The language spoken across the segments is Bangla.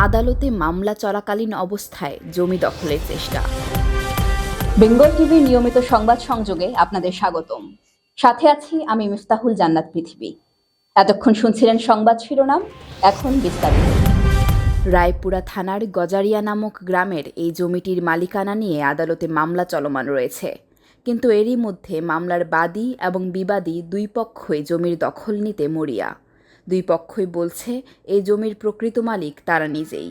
আদালতে মামলা চলাকালীন অবস্থায় জমি দখলের চেষ্টা। বেঙ্গল টিভির নিয়মিত সংবাদ সংযোগে আপনাদের স্বাগতম। সাথে আছি আমি মিফতাহুল জান্নাত পৃথিবী। এতক্ষণ শুনছিলেন সংবাদ শিরোনাম, এখন বিস্তারিত। রায়পুরা থানার গজারিয়া নামক গ্রামের এই জমিটির মালিকানা নিয়ে আদালতে মামলা চলমান রয়েছে, কিন্তু এরই মধ্যে মামলার বাদী এবং বিবাদী দুই পক্ষই জমির দখল নিতে মরিয়া। দুই পক্ষই বলছে এই জমির প্রকৃত মালিক তারা নিজেই।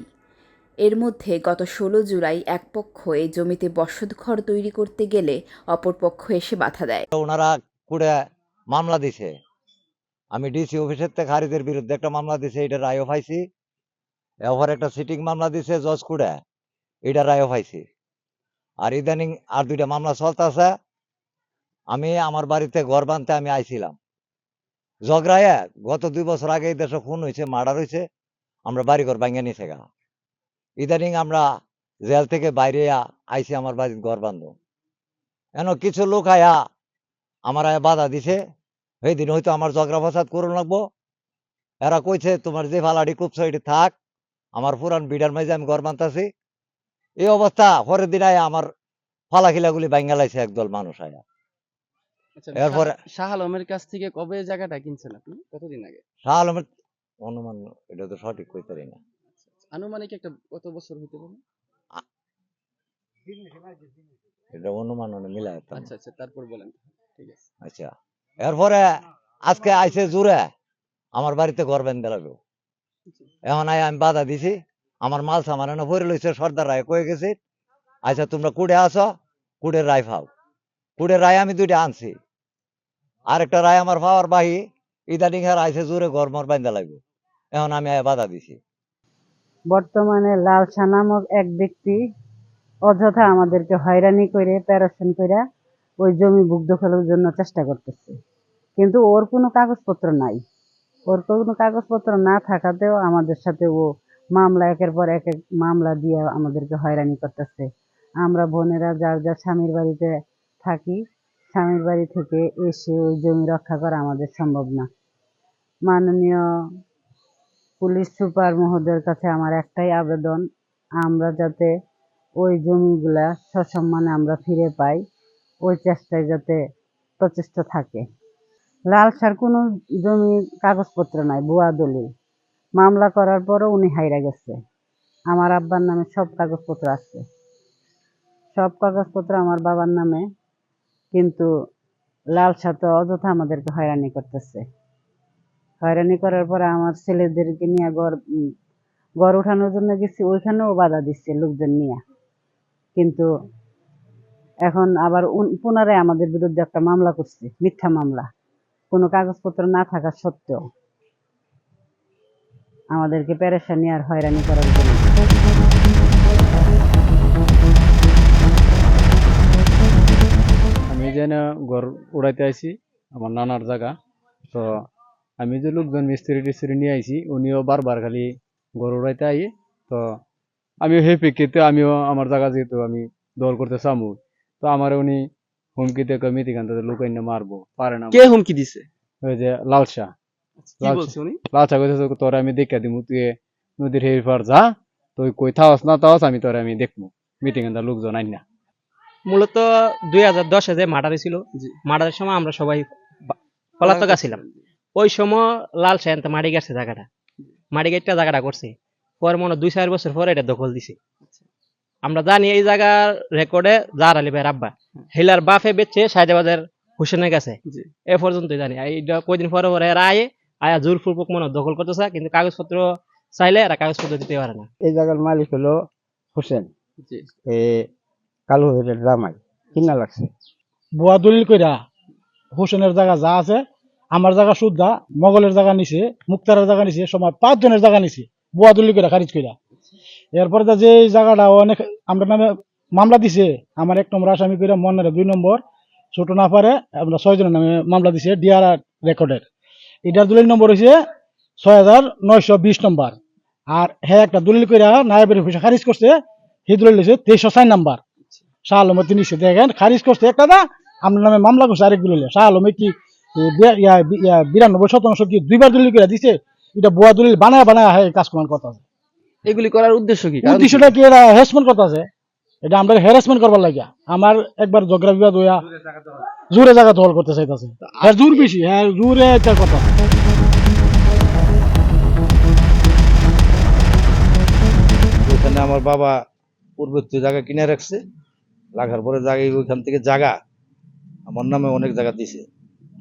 এর মধ্যে গত 16 জুলাই এক পক্ষ এই জমিতে বসতঘর তৈরি করতে গেলে অপর পক্ষ এসে বাধা দেয়। ওনারা কুড়ে মামলা দিছে, আমি ডিসি অফিসের থেকে খারিদের বিরুদ্ধে একটা মামলা দিছে, এটা রায়ও পাইছি। এবার একটা সিটিং মামলা দিছে জজ কুড়ে, এটা রায়ও পাইছি। আর ইদানিং আর দুইটা মামলা চলতেছে। আমি আমার বাড়িতে ঘর বানতে আমি আইছিলাম, ঝগড়ায় গত 2 বছর আগে এই দেশে খুন হয়েছে, মার্ডার হয়েছে, আমরা বাড়ি ঘর ভাঙিয়ে নিছে গা। ইদানিং আমরা জেল থেকে বাইরে আইছি আমার বাড়ির ঘর বান্ধব, এন কিছু লোক আয়া আমার আয়া বাধা দিছে। সেই দিন হয়তো আমার ঝগড়া ফসাদ করুন লাগবো। এরা কইছে তোমার যে ফালাডি কুপছ এটি থাক, আমার পুরান বিডার মাঝে আমি ঘর বানতাছি। এই অবস্থা পরের দিন আয়া আমার ফালা খিলাগুলি ভাঙ্গা লাইছে একদল মানুষ আয়া। এরপরে শাহ আলমের কাছ থেকে কবে জায়গাটা কিনছেন আপনি, কতদিন আগে? শাহ আলমের অনুমান এটা তো সঠিক কইতে পারি না, আনুমানিক একটা কত বছর হতে পারে? এটা অনুমান মিলাই। আচ্ছা আচ্ছা, তারপর বলেন। ঠিক আছে। আচ্ছা, এরপরে আজকে আইছে জুড়ে আমার বাড়িতে ঘর বেঁধে লাগলো। এখন আমি বাধা দিছি, আমার মাল সামান এনে ভরে লইছে। সর্দার রায় কয়ে গেছে, আচ্ছা তোমরা কুড়ে আসো, কুড়ের রায় পাও। কুড়ের রায় আমি দুইটা আনছি, আরেকটা রায় আমার পাওয়ার বাহি। ইদানিং আর আইসে জোরে ঘর মর বাঁধা লাগবে। এখন আমি বাধা দিছি। বর্তমানে লালসা নামক এক ব্যক্তি অযথা আমাদেরকে হয়রানি করে প্যারেশান করে ওই জমি বুক দখলের জন্য চেষ্টা করতেছে, কিন্তু ওর কোনো কাগজপত্র নাই। ওর কোনো কাগজপত্র না থাকাতেও আমাদের সাথে ও মামলা একের পর এক মামলা দিয়ে আমাদেরকে হয়রানি করতেছে। আমরা বোনেরা যার যার স্বামীর বাড়িতে থাকি, স্বামীর বাড়ি থেকে এসে ওই জমি রক্ষা করা আমাদের সম্ভব না। মাননীয় পুলিশ সুপার মহোদয়ের কাছে আমার একটাই আবেদন, আমরা যাতে ওই জমিগুলা সসম্মানে আমরা ফিরে পাই, ওই চেষ্টায় যাতে প্রচেষ্টা থাকে। লালসার কোনো জমি কাগজপত্র নাই, ভুয়া দলিল। মামলা করার পরও উনি হাইরা গেছে। আমার আব্বার নামে সব কাগজপত্র আছে, সব কাগজপত্র আমার বাবার নামে, কিন্তু লালসা তো অযথা আমাদেরকে হয়রানি করতেছে। হয়রানি করার পরে আমার ছেলেদেরকে নিয়ে ঘর উঠানোর জন্য গেছি, ওইখানেও বাধা দিচ্ছে লোকজন নিয়ে। কিন্তু এখন আবার পুনরায় আমাদের বিরুদ্ধে একটা মামলা করছে, মিথ্যা মামলা, কোনো কাগজপত্র না থাকা সত্ত্বেও আমাদেরকে পেরেশানি আর হয়রানি করার জন্য। আমি যেন ঘর উড়াইতে আইছি, আমার নানার জায়গা। তো আমি যে লোকজন মিস্ত্রি টিস্ত্রি নিয়ে আইছি, উনিও বারবার খালি ঘর উড়াইতে আই। তো আমিও সেই প্রেক্ষিতে আমিও আমার জায়গা যেহেতু আমি দল করতে চামু, তো আমার উনি হুমকি থেকে মিতিকান লুকাই না মারবো পারে না। কে হুমকি দিছে? ওই যে লালসা, কি বলছে উনি? লালসা কইতেছে তোরে আমি দেখা দিমু, তুই নদীর হের পার যা, তুই কই থাকস না থাকস আমি তোরে আমি দেখবো। মিটিং এর লোকজন আইন না। মূলত 2010-এ যে মার্ডার ছিল, মার্ডারের সময় আমরা সবাই পলাতক ছিলাম। ওই সময় লাল সায়ন্ত মারি গেছে জায়গাটা, মারি গেটটা জায়গাটা করছে। পরে মনে 2-4 বছর পরে এটা দখল দিছে। আমরা জানি এই জায়গার রেকর্ডে জাহার আলী ভাইয়ের আব্বা হেলার বাফে বেচছে সাহেদাবাদের হোসেনের কাছে, এ পর্যন্ত জানি। এইটা কয়দিন পরে পরে এরা আয়া জোর পূর্বক মনে দখল করতেছে, কিন্তু কাগজপত্র চাইলে এরা কাগজপত্র দিতে পারে না। এই জায়গার মালিক হলো হোসেন, কালু হোসেনের জামাই। কিনা লাগছে বুয়া দলিল কইরা হোসেনের জায়গা যা আছে, আমার জায়গা শুদ্ধা, মগলের জায়গা নিছে, মুক্তারের জায়গা নিছে, সময় 5 জনের জায়গা নিছে বুয়া দলিল কইরা খারিজ কইরা। এরপরে যে জায়গাটা অনেক আমরা নামে মামলা দিছে, আমার 1 নম্বর আসামি কইরা মন্নারে 2 নম্বর, ছোট না পারে আমরা 6 জনের নামে মামলা দিছে ডিআর রেকর্ডের। এটার দলিল নম্বর হইছে 6920 নম্বর। আর হ্যাঁ একটা দলিল কইরা নায়েবের অফিসে খারিজ করছে, সেই দলিল হইছে 2304 নম্বর। শাহ আলমের তিনি দেখেন খারিজ করছে একটা না, আপনার নামে মামলা করছে আরেক দলিল। শাহ আলমে কি 92% কি 2বার দলিল করে দিছে? এটা বুয়া দলিল বানায় বানায় কাজ করার কথা। এগুলি করার উদ্দেশ্য কি? কারণ কি? উদ্দেশ্যটা কি, এরা হ্যারাসমেন্ট করতেছে, এটা আমরা হ্যারাসমেন্ট করবার লাগিয়া আমার একবার ঝগড়া বিবাদ হইয়া জোরে জায়গা দখল করতে চাইতেছে, হ্যাঁ জোর বেশি, হ্যাঁ জোরে একটা কথা। ওইখানে আমার বাবা পূর্ববর্তী জায়গা কিনে রাখছে, রাখার পরে জায়গা ওইখান থেকে জায়গা আমার নামে অনেক জায়গা দিছে,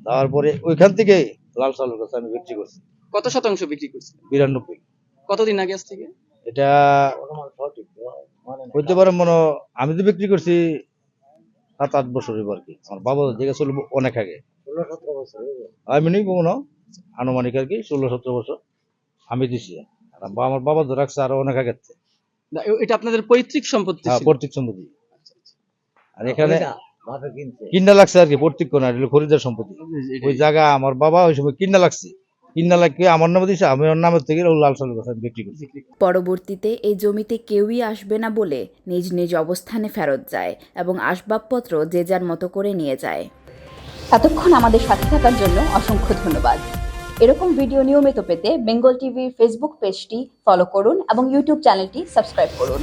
দেওয়ার পরে ওইখান থেকে লাল সালুর কাছে আমি বিক্রি করছি কত শতাংশ বিক্রি করছেন? 92। কতদিন আগে আজ থেকে? এটা হইতে পারে মনে হয়, আমি তো বিক্রি করছি 7-8 বছর আর কি, আমার বাবা জায়গা চলবো অনেক আগে, আমি নেই মনে হয় আনুমানিক আর কি 16-17 বছর আমি দিছি, আর আমার বাবা তো রাখছে আরো অনেক আগে। না, এটা আপনাদের পৈতৃক সম্পত্তি ছিল? পৈতৃক সম্পত্তি, আর এখানে কিনা লাগছে আর কি, পৈতৃক না, এটা খরিদার সম্পত্তি। ওই জায়গা আমার বাবা ওই সময় কিনা লাগছে, কিনা লাগিয়ে আমার নামে দিছে, আমি ওর নামের থেকে লাল সালুর কাছে বিক্রি করছি। পরবর্তীতে এই জমিতে কেউই আসবে না বলে নিজ নিজ অবস্থানে ফেরত যায় এবং আসবাবপত্র যে যার মতো করে নিয়ে যায়। এতক্ষণ আমাদের সাথে থাকার জন্য অসংখ্য ধন্যবাদ। এরকম ভিডিও নিয়মিত পেতে বেঙ্গল টিভির ফেসবুক পেজটি ফলো করুন এবং ইউটিউব চ্যানেলটি সাবস্ক্রাইব করুন।